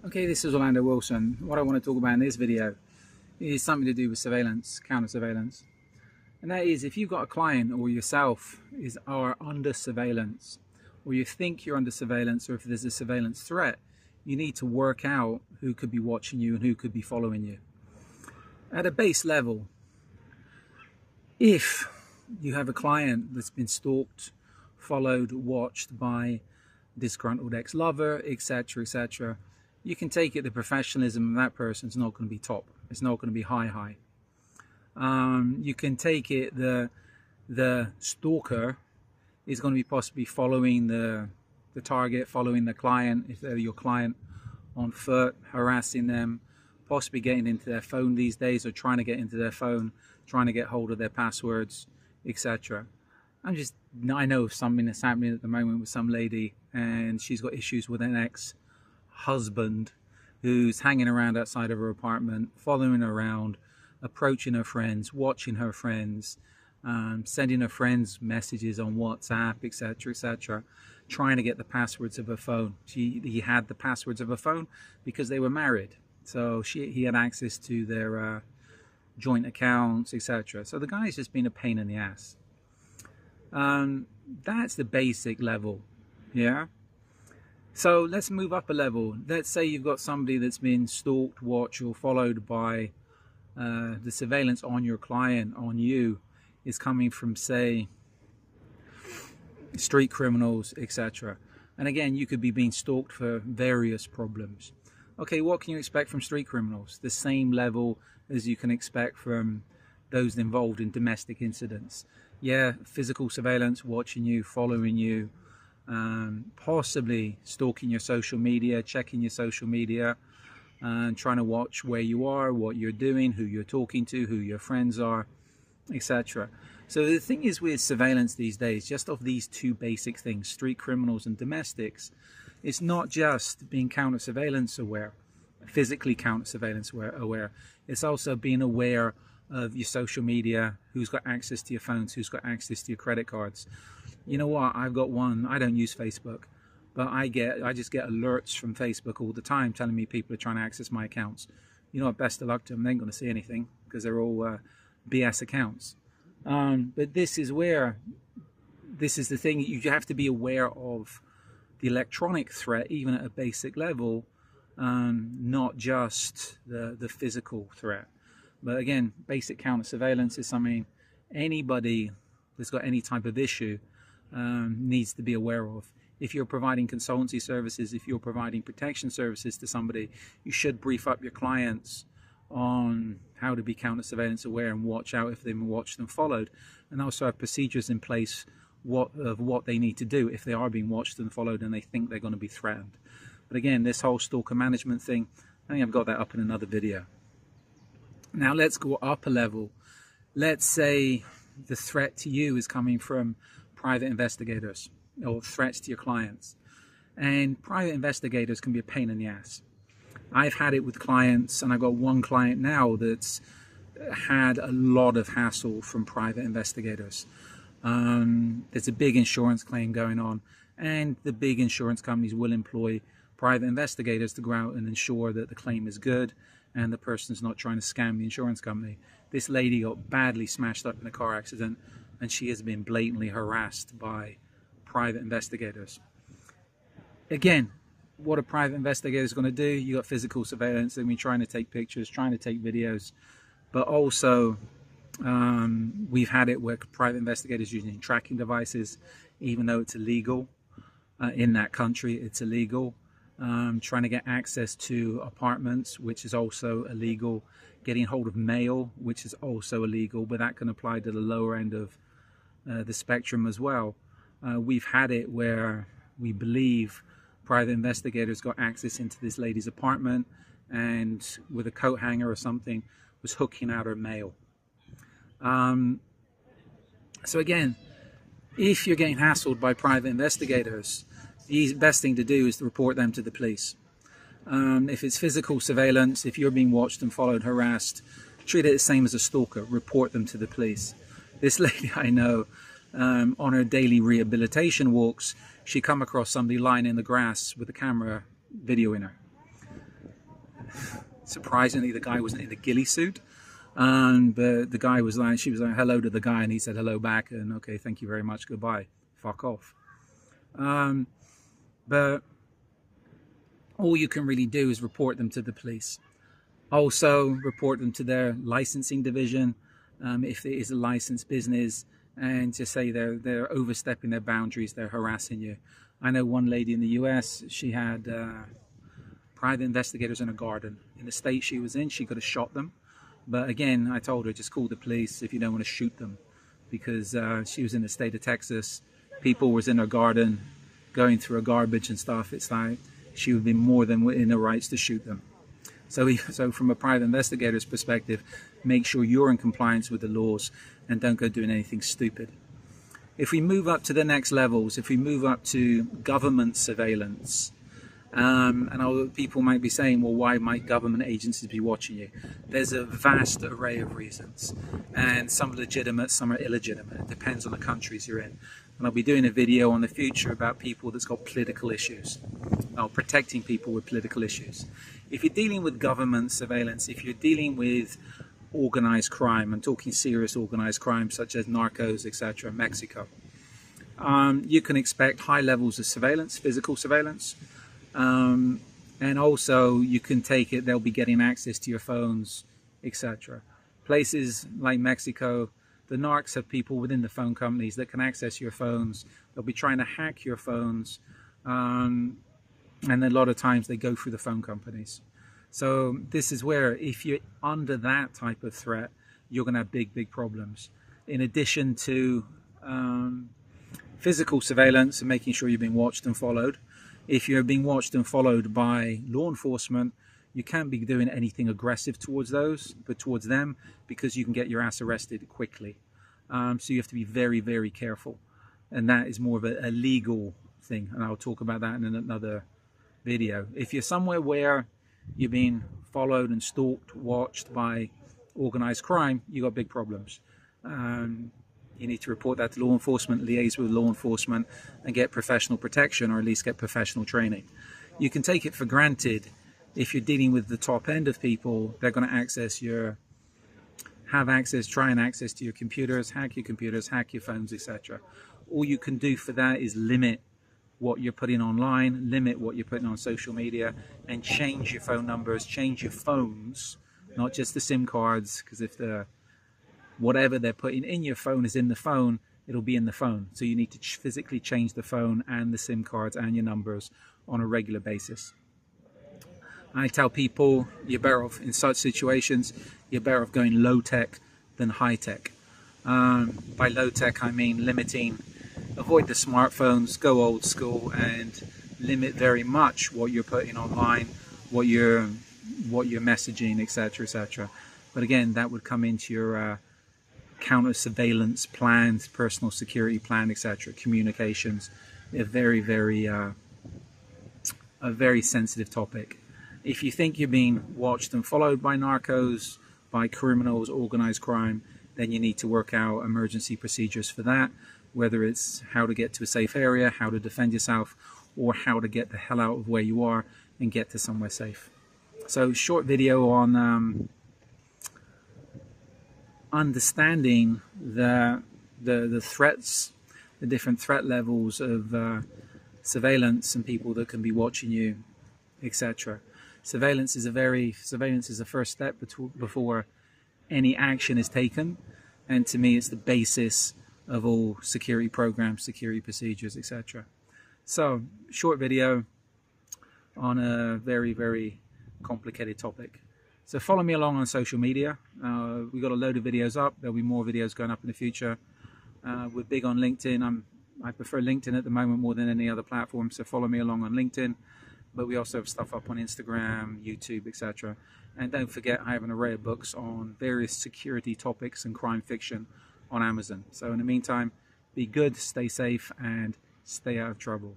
Okay, this is Orlando Wilson. What I want to talk about in this video is something to do with surveillance, counter surveillance. And that is, if you've got a client or yourself are under surveillance, or you think you're under surveillance, or if there's a surveillance threat, you need to work out who could be watching you and who could be following you. At a base level, if you have a client that's been stalked, followed, watched by disgruntled ex-lover, etc., etc., you can take it the professionalism of that person is not going to be top. It's not going to be high. You can take it the stalker is going to be possibly following the target, following the client, if they're your client, on foot, harassing them, possibly getting into their phone these days, or trying to get into their phone, trying to get hold of their passwords, etc. I know of something that's happening at the moment with some lady, and she's got issues with an ex-husband who's hanging around outside of her apartment, following her around, approaching her friends, watching her friends, sending her friends messages on WhatsApp, etc., etc., trying to get the passwords of her phone. He had the passwords of her phone because they were married, so he had access to their joint accounts, etc. So the guy's just been a pain in the ass. That's the basic level, yeah? So let's move up a level. Let's say you've got somebody that's been stalked, watched, or followed by the surveillance on your client, on you, is coming from, say, street criminals, etc. And again, you could be being stalked for various problems. Okay, what can you expect from street criminals? The same level as you can expect from those involved in domestic incidents. Yeah, physical surveillance, watching you, following you, possibly stalking your social media, checking your social media, and trying to watch where you are, what you're doing, who you're talking to, who your friends are, etc. So the thing is with surveillance these days, just of these two basic things, street criminals and domestics, it's not just being counter surveillance aware, physically counter surveillance aware. It's also being aware of your social media, who's got access to your phones, who's got access to your credit cards. You know what, I've got one, I don't use Facebook, but I just get alerts from Facebook all the time telling me people are trying to access my accounts. You know what, best of luck to them, they ain't going to see anything because they're all BS accounts. But this is the thing, you have to be aware of the electronic threat, even at a basic level, not just the physical threat. But again, basic counter surveillance is something anybody that's got any type of issue needs to be aware of. If you're providing consultancy services, if you're providing protection services to somebody, you should brief up your clients on how to be counter surveillance aware and watch out if they've been watched and followed, and also have procedures in place of what they need to do if they are being watched and followed and they think they're going to be threatened. But again, this whole stalker management thing, I think I've got that up in another video. Now let's go up a level. Let's say the threat to you is coming from private investigators, or threats to your clients. And private investigators can be a pain in the ass. I've had it with clients, and I've got one client now that's had a lot of hassle from private investigators. There's a big insurance claim going on, and the big insurance companies will employ private investigators to go out and ensure that the claim is good and the person's not trying to scam the insurance company. This lady got badly smashed up in a car accident, and she has been blatantly harassed by private investigators. Again, what a private investigator is going to do, you got physical surveillance, they've been trying to take pictures, trying to take videos, but also we've had it where private investigators using tracking devices, even though it's illegal in that country, it's illegal. Trying to get access to apartments, which is also illegal. Getting hold of mail, which is also illegal, but that can apply to the lower end of the spectrum as well. We've had it where we believe private investigators got access into this lady's apartment and with a coat hanger or something was hooking out her mail. So again, if you're getting hassled by private investigators, the best thing to do is to report them to the police. If it's physical surveillance, if you're being watched and followed, harassed, treat it the same as a stalker, report them to the police. This lady I know, on her daily rehabilitation walks, she come across somebody lying in the grass with a camera videoing her. Surprisingly, the guy wasn't in a ghillie suit. But the guy was like, she was like, hello to the guy, and he said hello back, and okay, thank you very much, goodbye, fuck off. But all you can really do is report them to the police. Also, report them to their licensing division, if it is a licensed business, and just say they're overstepping their boundaries, they're harassing you. I know one lady in the US, she had private investigators in a garden. In the state she was in, she could have shot them. But again, I told her, just call the police if you don't want to shoot them, because she was in the state of Texas. People was in her garden going through her garbage and stuff. It's like she would be more than within her rights to shoot them. So from a private investigator's perspective, make sure you're in compliance with the laws and don't go doing anything stupid. If we move up to the next levels, if we move up to government surveillance, and people might be saying, well, why might government agencies be watching you? There's a vast array of reasons, and some are legitimate, some are illegitimate. It depends on the countries you're in. And I'll be doing a video on the future about people that's got political issues, protecting people with political issues. If you're dealing with government surveillance, if you're dealing with organized crime, I'm talking serious organized crime such as narcos, etc., Mexico, you can expect high levels of surveillance, physical surveillance. And also you can take it, they'll be getting access to your phones, etc. Places like Mexico, the narcs have people within the phone companies that can access your phones. They'll be trying to hack your phones, and a lot of times they go through the phone companies. So this is where, if you're under that type of threat, you're going to have big problems. In addition to physical surveillance and making sure you're being watched and followed, if you're being watched and followed by law enforcement, you can't be doing anything aggressive towards them, because you can get your ass arrested quickly. So you have to be very careful, and that is more of a legal thing, and I'll talk about that in another video. If you're somewhere where you're being followed and stalked, watched by organized crime, you got big problems. You need to report that to law enforcement, liaise with law enforcement, and get professional protection, or at least get professional training. You can take it for granted if you're dealing with the top end of people, they're going to try and access to your computers, hack your phones, etc. All you can do for that is limit what you're putting online, limit what you're putting on social media, and change your phone numbers, change your phones, not just the SIM cards, because if whatever they're putting in your phone is in the phone, it'll be in the phone. So you need to physically change the phone and the SIM cards and your numbers on a regular basis. I tell people, you're better off in such situations, you're better off going low tech than high tech. By low tech, I mean avoid the smartphones, go old school, and limit very much what you're putting online, what you're messaging, etc. But again, that would come into your counter surveillance plans, personal security plan, etc. Communications, a very sensitive topic. If you think you're being watched and followed by narcos, by criminals, organized crime, then you need to work out emergency procedures for that, whether it's how to get to a safe area, how to defend yourself, or how to get the hell out of where you are and get to somewhere safe. So, short video on understanding the threats, the different threat levels of surveillance and people that can be watching you, etc. Surveillance is the first step before any action is taken, and to me it's the basis of all security programs, security procedures, etc. So, short video on a very complicated topic. So follow me along on social media. We've got a load of videos up. There'll be more videos going up in the future. We're big on LinkedIn. I prefer LinkedIn at the moment more than any other platform, so follow me along on LinkedIn. But we also have stuff up on Instagram, YouTube, etc. And don't forget, I have an array of books on various security topics and crime fiction on Amazon. So in the meantime, be good, stay safe, and stay out of trouble.